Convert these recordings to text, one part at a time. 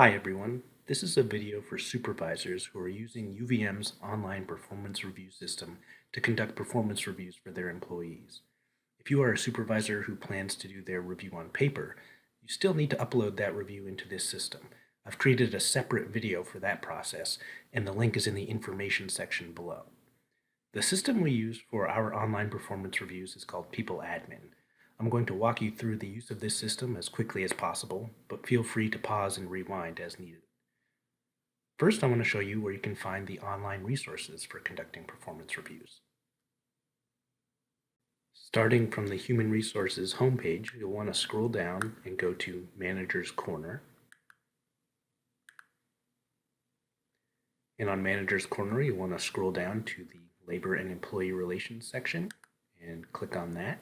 Hi everyone, this is a video for supervisors who are using UVM's online performance review system to conduct performance reviews for their employees. If you are a supervisor who plans to do their review on paper, you still need to upload that review into this system. I've created a separate video for that process, and the link is in the information section below. The system we use for our online performance reviews is called People Admin. I'm going to walk you through the use of this system as quickly as possible, but feel free to pause and rewind as needed. First, I want to show you where you can find the online resources for conducting performance reviews. Starting from the Human Resources homepage, you'll want to scroll down and go to Manager's Corner. And on Manager's Corner, you'll want to scroll down to the Labor and Employee Relations section and click on that.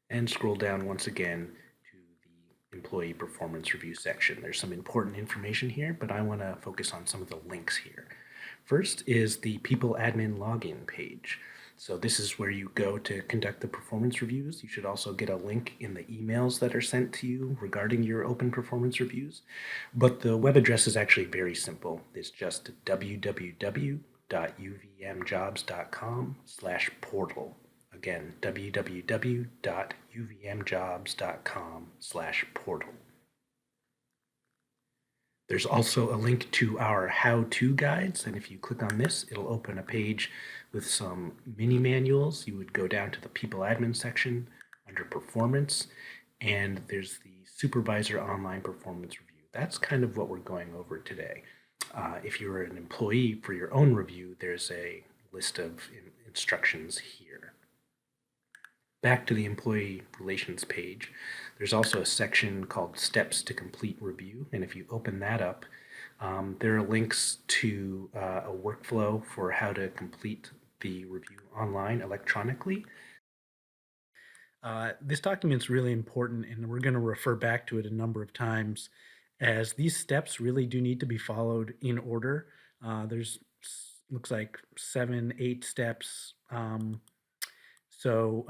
And scroll down once again to the Employee Performance Review section. There's some important information here, but I want to focus on some of the links here. First is the People Admin login page. So this is where you go to conduct the performance reviews. You should also get a link in the emails that are sent to you regarding your open performance reviews. But the web address is actually very simple. It's just www.uvmjobs.com/portal. Again, www.uvmjobs.com/portal. There's also a link to our how-to guides, and if you click on this, it'll open a page with some mini manuals. You would go down to the People Admin section under Performance, and there's the Supervisor Online Performance Review. That's kind of what we're going over today. If you're an employee for your own review, there's a list of instructions here. Back to the Employee Relations page, there's also a section called Steps to Complete Review, and if you open that up, there are links to a workflow for how to complete the review online electronically. This document's really important, and we're going to refer back to it a number of times, as these steps really do need to be followed in order. There's looks like 7, 8 steps. So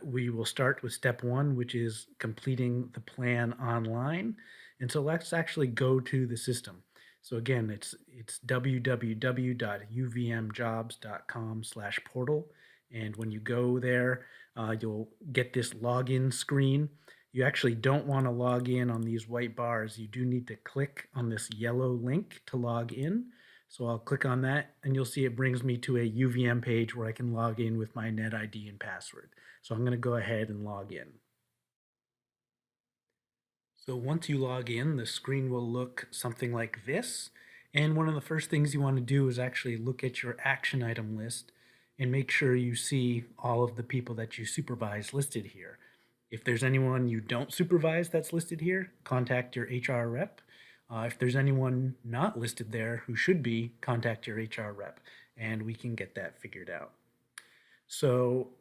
we will start with step 1, which is completing the plan online. And so let's actually go to the system. So again, it's www.uvmjobs.com/portal. And when you go there, you'll get this login screen. You actually don't want to log in on these white bars. You do need to click on this yellow link to log in. So I'll click on that, and you'll see it brings me to a UVM page where I can log in with my NetID and password. So I'm going to go ahead and log in. So once you log in, the screen will look something like this. And one of the first things you want to do is actually look at your action item list and make sure you see all of the people that you supervise listed here. If there's anyone you don't supervise that's listed here, contact your HR rep. If there's anyone not listed there who should be, contact your HR rep, and we can get that figured out. So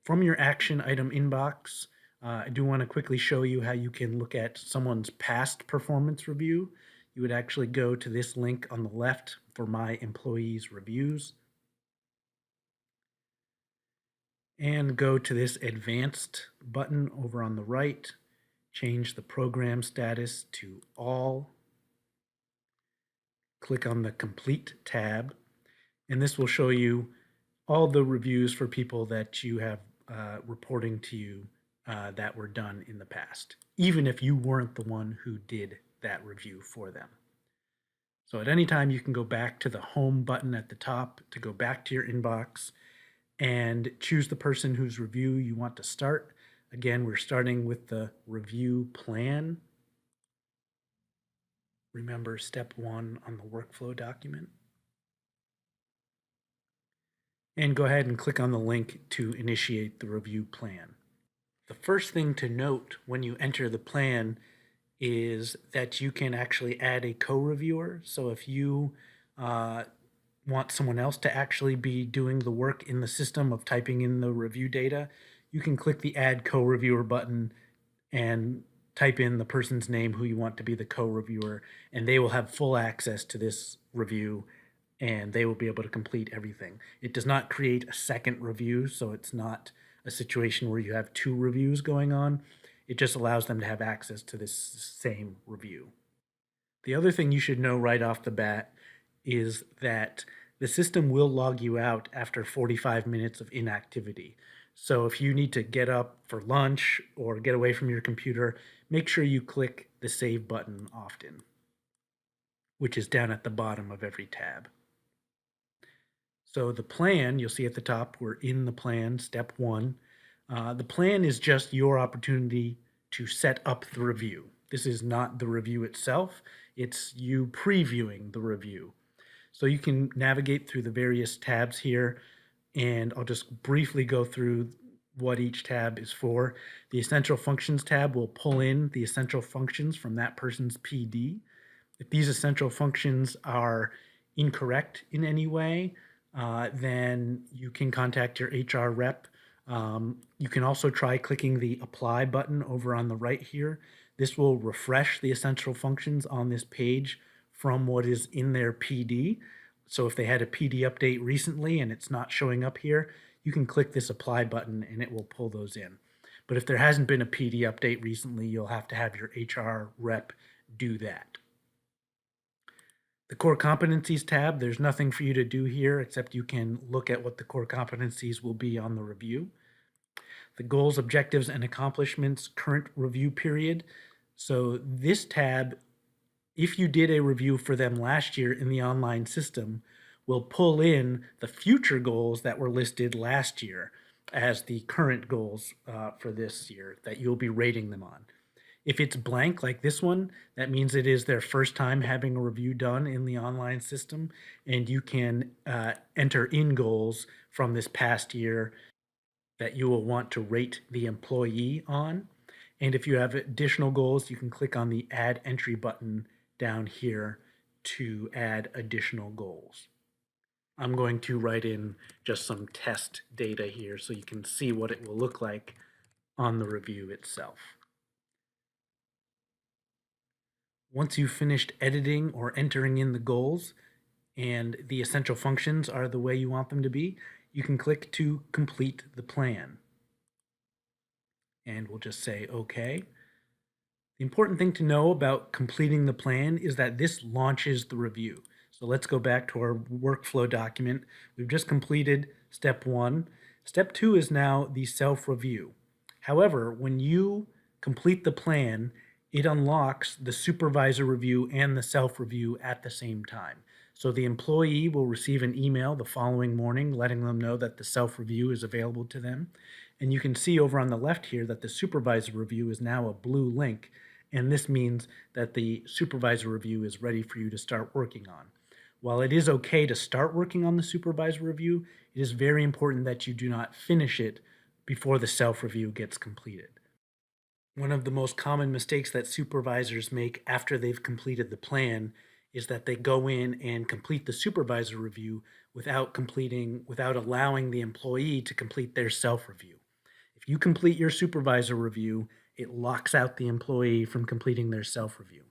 from your action item inbox, I do want to quickly show you how you can look at someone's past performance review. You would actually go to this link on the left for My Employees Reviews, and go to this Advanced button over on the right, change the program status to All, click on the Complete tab, and this will show you all the reviews for people that you have reporting to you that were done in the past, even if you weren't the one who did that review for them. So at any time, you can go back to the Home button at the top to go back to your inbox and choose the person whose review you want to start. Again, we're starting with the review plan. Remember step 1 on the workflow document. And go ahead and click on the link to initiate the review plan. The first thing to note when you enter the plan is that you can actually add a co-reviewer. So if you want someone else to actually be doing the work in the system of typing in the review data, you can click the Add Co-Reviewer button and type in the person's name who you want to be the co-reviewer, and they will have full access to this review, and they will be able to complete everything. It does not create a second review, so it's not a situation where you have 2 reviews going on. It just allows them to have access to this same review. The other thing you should know right off the bat is that the system will log you out after 45 minutes of inactivity. So if you need to get up for lunch or get away from your computer, make sure you click the save button often, which is down at the bottom of every tab. So the plan, you'll see at the top, we're in the plan, step one. The plan is just your opportunity to set up the review. This is not the review itself, it's you previewing the review. So you can navigate through the various tabs here, and I'll just briefly go through what each tab is for. The Essential Functions tab will pull in the essential functions from that person's PD. If these essential functions are incorrect in any way, then you can contact your HR rep. You can also try clicking the apply button over on the right here. This will refresh the essential functions on this page from what is in their PD. So if they had a PD update recently and it's not showing up here, you can click this apply button and it will pull those in. But if there hasn't been a PD update recently, you'll have to have your HR rep do that. The Core Competencies tab, there's nothing for you to do here except you can look at what the core competencies will be on the review. The Goals, Objectives, and Accomplishments current review period. So this tab, if you did a review for them last year in the online system, will pull in the future goals that were listed last year as the current goals for this year that you'll be rating them on. If it's blank like this one, that means it is their first time having a review done in the online system, and you can enter in goals from this past year that you will want to rate the employee on. And if you have additional goals, you can click on the Add Entry button down here to add additional goals. I'm going to write in just some test data here so you can see what it will look like on the review itself. Once you've finished editing or entering in the goals and the essential functions are the way you want them to be, you can click to complete the plan. And we'll just say OK. The important thing to know about completing the plan is that this launches the review. So let's go back to our workflow document. We've just completed step one. Step two is now the self-review. However, when you complete the plan, it unlocks the supervisor review and the self-review at the same time. So the employee will receive an email the following morning letting them know that the self-review is available to them. And you can see over on the left here that the supervisor review is now a blue link, and this means that the supervisor review is ready for you to start working on. While it is okay to start working on the supervisor review, it is very important that you do not finish it before the self-review gets completed. One of the most common mistakes that supervisors make after they've completed the plan is that they go in and complete the supervisor review without allowing the employee to complete their self-review. If you complete your supervisor review, it locks out the employee from completing their self-review.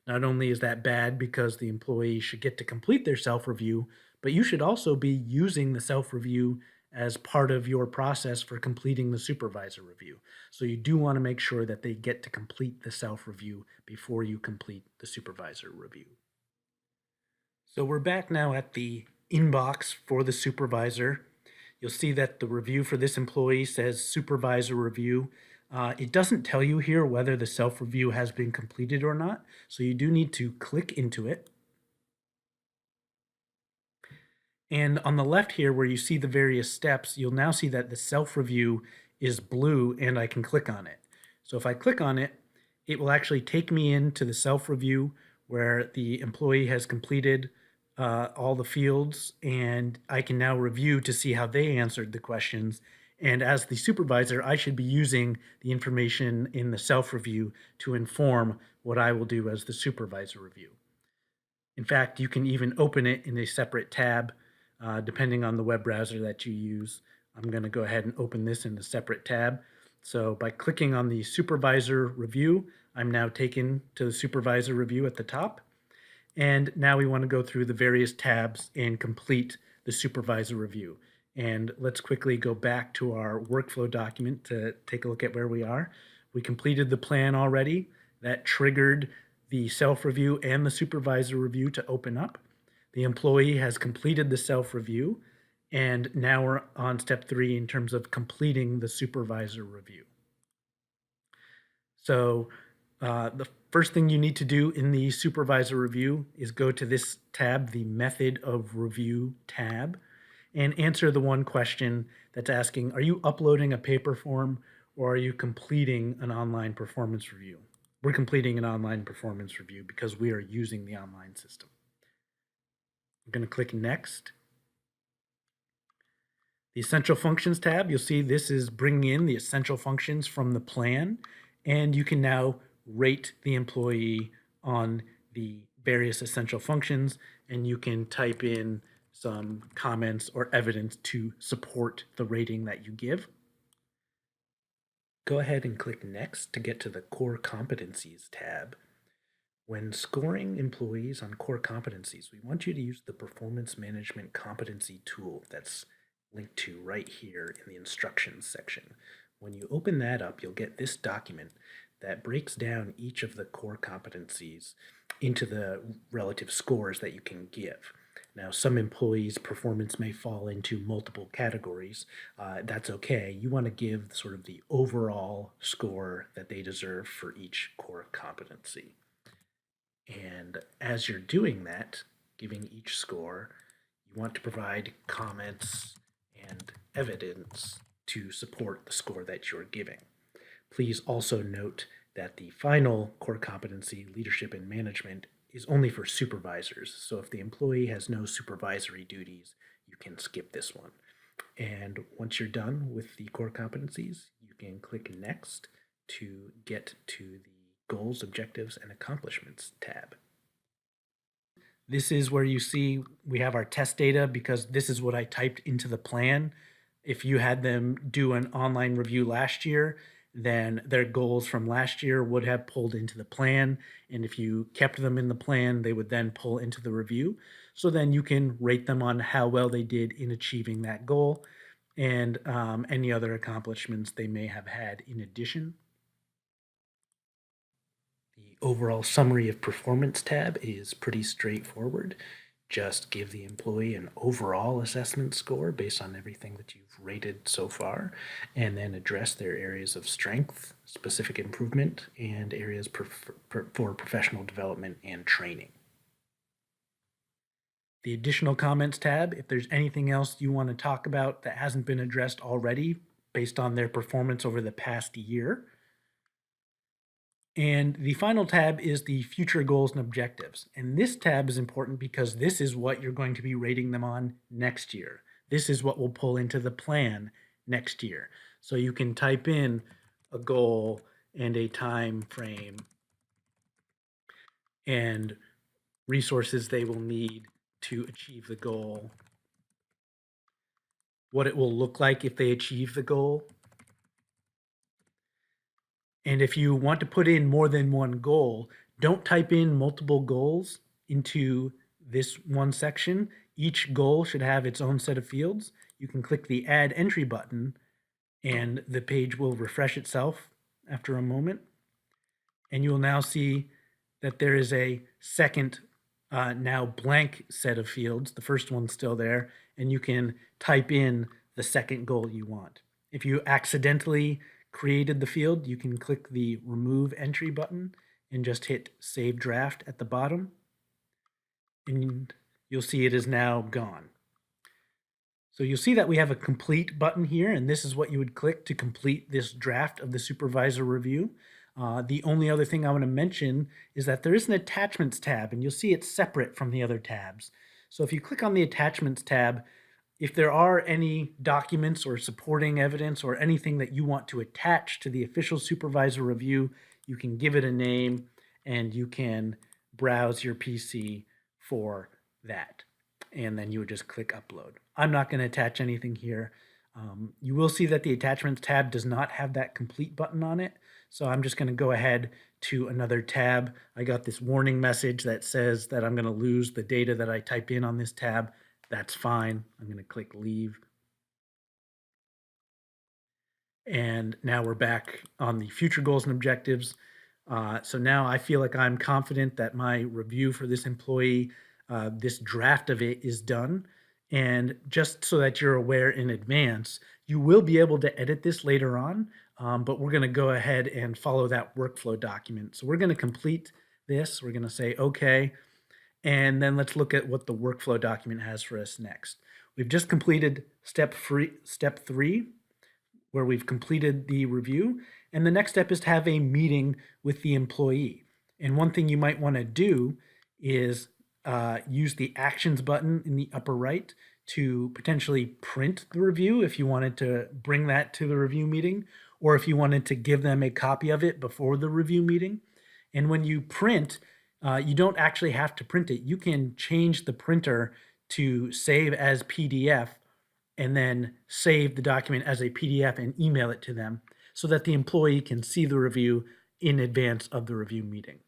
Not only is that bad because the employee should get to complete their self-review, but you should also be using the self-review as part of your process for completing the supervisor review. So you do want to make sure that they get to complete the self-review before you complete the supervisor review. So we're back now at the inbox for the supervisor. You'll see that the review for this employee says supervisor review. It doesn't tell you here whether the self-review has been completed or not, so you do need to click into it. And on the left here where you see the various steps, you'll now see that the self-review is blue and I can click on it. So if I click on it, it will actually take me into the self-review where the employee has completed all the fields, and I can now review to see how they answered the questions. And as the supervisor, I should be using the information in the self-review to inform what I will do as the supervisor review. In fact, you can even open it in a separate tab, depending on the web browser that you use. I'm going to go ahead and open this in a separate tab. So by clicking on the supervisor review, I'm now taken to the supervisor review at the top. And now we want to go through the various tabs and complete the supervisor review. And let's quickly go back to our workflow document to take a look at where we are. We completed the plan already. That triggered the self-review and the supervisor review to open up. The employee has completed the self-review, and now we're on step 3 in terms of completing the supervisor review. So the first thing you need to do in the supervisor review is go to this tab, the method of review tab, and answer the one question that's asking, are you uploading a paper form or are you completing an online performance review? We're completing an online performance review because we are using the online system. I'm going to click next. The essential functions tab, you'll see this is bringing in the essential functions from the plan, and you can now rate the employee on the various essential functions, and you can type in some comments or evidence to support the rating that you give. Go ahead and click next to get to the core competencies tab. When scoring employees on core competencies, we want you to use the performance management competency tool that's linked to right here in the instructions section. When you open that up, you'll get this document that breaks down each of the core competencies into the relative scores that you can give. Now, some employees' performance may fall into multiple categories. That's okay. You want to give sort of the overall score that they deserve for each core competency. And as you're doing that, giving each score, you want to provide comments and evidence to support the score that you're giving. Please also note that the final core competency, leadership and management, is only for supervisors. So if the employee has no supervisory duties, you can skip this one. And once you're done with the core competencies, you can click next to get to the goals, objectives, and accomplishments tab. This is where you see we have our test data because this is what I typed into the plan. If you had them do an online review last year, then their goals from last year would have pulled into the plan. And if you kept them in the plan, they would then pull into the review. So then you can rate them on how well they did in achieving that goal and any other accomplishments they may have had in addition. The overall summary of performance tab is pretty straightforward. Just give the employee an overall assessment score based on everything that you've rated so far, and then address their areas of strength, specific improvement, and areas for professional development and training. The additional comments tab, if there's anything else you want to talk about that hasn't been addressed already based on their performance over the past year. And the final tab is the future goals and objectives. And this tab is important because this is what you're going to be rating them on next year. This is what will pull into the plan next year. So you can type in a goal and a time frame and resources they will need to achieve the goal, what it will look like if they achieve the goal. And if you want to put in more than one goal, don't type in multiple goals into this one section. Each goal should have its own set of fields. You can click the Add Entry button, and the page will refresh itself after a moment. And you will now see that there is a second, now blank set of fields. The first one's still there, and you can type in the second goal you want. If you accidentally created the field, you can click the Remove Entry button and just hit Save Draft at the bottom, and you'll see it is now gone. So you'll see that we have a complete button here, and this is what you would click to complete this draft of the supervisor review. The only other thing I want to mention is that there is an attachments tab, and you'll see it's separate from the other tabs. So if you click on the attachments tab, if there are any documents or supporting evidence or anything that you want to attach to the official supervisor review, you can give it a name and you can browse your PC for that. And then you would just click upload. I'm not going to attach anything here. You will see that the attachments tab does not have that complete button on it. So I'm just going to go ahead to another tab. I got this warning message that says that I'm going to lose the data that I type in on this tab. That's fine. I'm going to click leave. And now we're back on the future goals and objectives. So now I feel like I'm confident that my review for this employee, this draft of it is done. And just so that you're aware in advance, you will be able to edit this later on, but we're going to go ahead and follow that workflow document. So we're going to complete this. We're going to say, okay, and then let's look at what the workflow document has for us next. We've just completed step three, where we've completed the review. And the next step is to have a meeting with the employee. And one thing you might want to do is use the actions button in the upper right to potentially print the review if you wanted to bring that to the review meeting, or if you wanted to give them a copy of it before the review meeting. And when you print, you don't actually have to print it. You can change the printer to save as PDF and then save the document as a PDF and email it to them so that the employee can see the review in advance of the review meeting.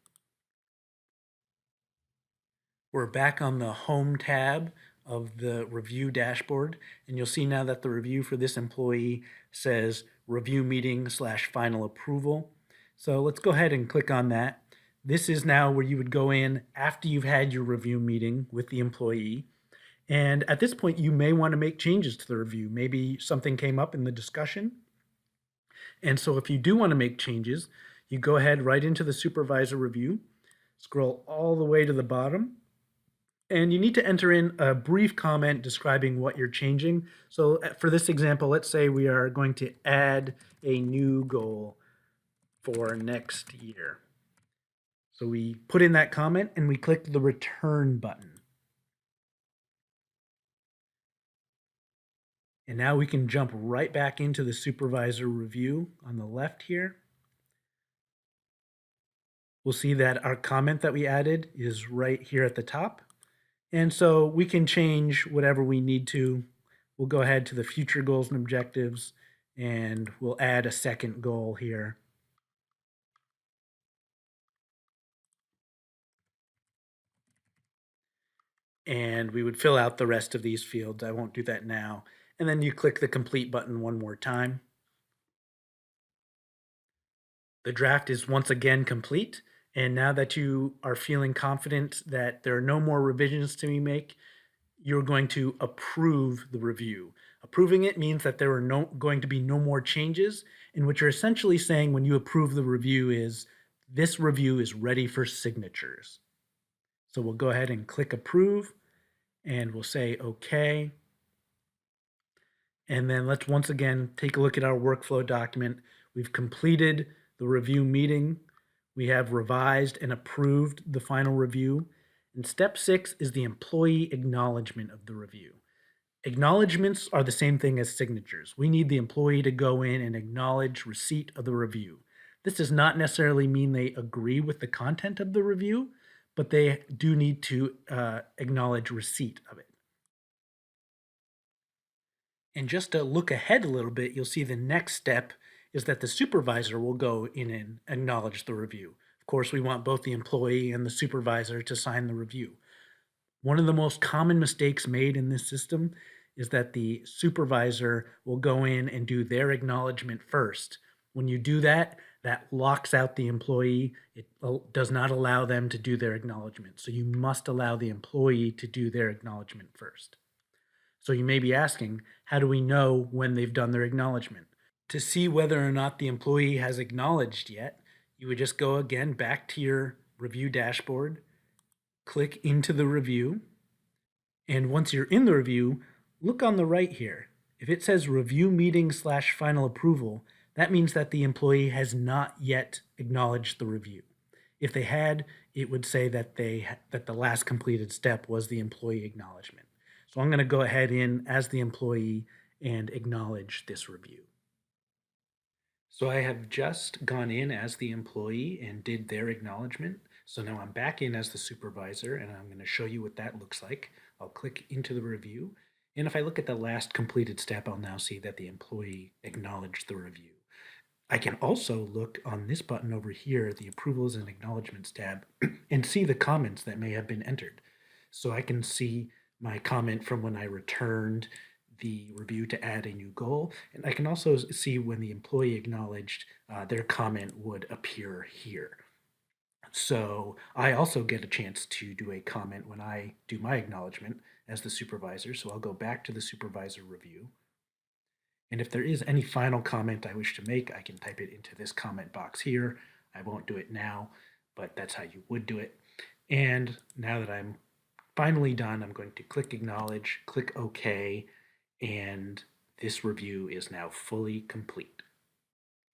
We're back on the Home tab of the review dashboard, and you'll see now that the review for this employee says review meeting / final approval. So let's go ahead and click on that. This is now where you would go in after you've had your review meeting with the employee. And at this point, you may want to make changes to the review. Maybe something came up in the discussion. And so if you do want to make changes, you go ahead right into the supervisor review, scroll all the way to the bottom, and you need to enter in a brief comment describing what you're changing. So for this example, let's say we are going to add a new goal for next year. So we put in that comment and we click the return button. And now we can jump right back into the supervisor review on the left here. We'll see that our comment that we added is right here at the top. And so we can change whatever we need to. We'll go ahead to the future goals and objectives, and we'll add a second goal here. And we would fill out the rest of these fields. I won't do that now. And then you click the complete button one more time. The draft is once again complete. And now that you are feeling confident that there are no more revisions to be made, you're going to approve the review. Approving it means that there are going to be no more changes. And what you're essentially saying when you approve the review is this review is ready for signatures. So we'll go ahead and click approve and we'll say okay. And then let's once again take a look at our workflow document. We've completed the review meeting. We have revised and approved the final review. And step 6 is the employee acknowledgement of the review. Acknowledgements are the same thing as signatures. We need the employee to go in and acknowledge receipt of the review. This does not necessarily mean they agree with the content of the review, but they do need to acknowledge receipt of it. And just to look ahead a little bit, you'll see the next step is that the supervisor will go in and acknowledge the review. Of course, we want both the employee and the supervisor to sign the review. One of the most common mistakes made in this system is that the supervisor will go in and do their acknowledgement first. When you do that, that locks out the employee. It does not allow them to do their acknowledgement. So you must allow the employee to do their acknowledgement first. So you may be asking, how do we know when they've done their acknowledgement? To see whether or not the employee has acknowledged yet, you would just go again back to your review dashboard, click into the review, and once you're in the review, look on the right here. If it says review meeting / final approval, that means that the employee has not yet acknowledged the review. If they had, it would say that the last completed step was the employee acknowledgement. So I'm going to go ahead in as the employee and acknowledge this review. So I have just gone in as the employee and did their acknowledgement. So now I'm back in as the supervisor, and I'm going to show you what that looks like. I'll click into the review. And if I look at the last completed step, I'll now see that the employee acknowledged the review. I can also look on this button over here, the Approvals and Acknowledgements tab, and see the comments that may have been entered. So I can see my comment from when I returned the review to add a new goal, and I can also see when the employee acknowledged, their comment would appear here. So I also get a chance to do a comment when I do my acknowledgement as the supervisor. So I'll go back to the supervisor review. And if there is any final comment I wish to make, I can type it into this comment box here. I won't do it now, but that's how you would do it. And now that I'm finally done, I'm going to click acknowledge, click OK, and this review is now fully complete.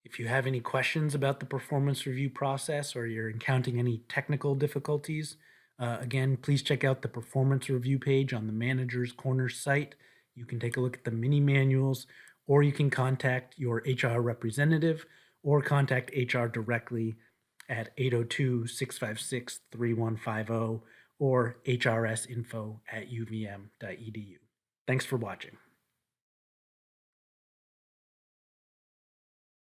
If you have any questions about the performance review process or you're encountering any technical difficulties, again, please check out the performance review page on the Manager's Corner site. You can take a look at the mini manuals, or you can contact your HR representative or contact HR directly at 802-656-3150 or hrsinfo@uvm.edu. Thanks for watching.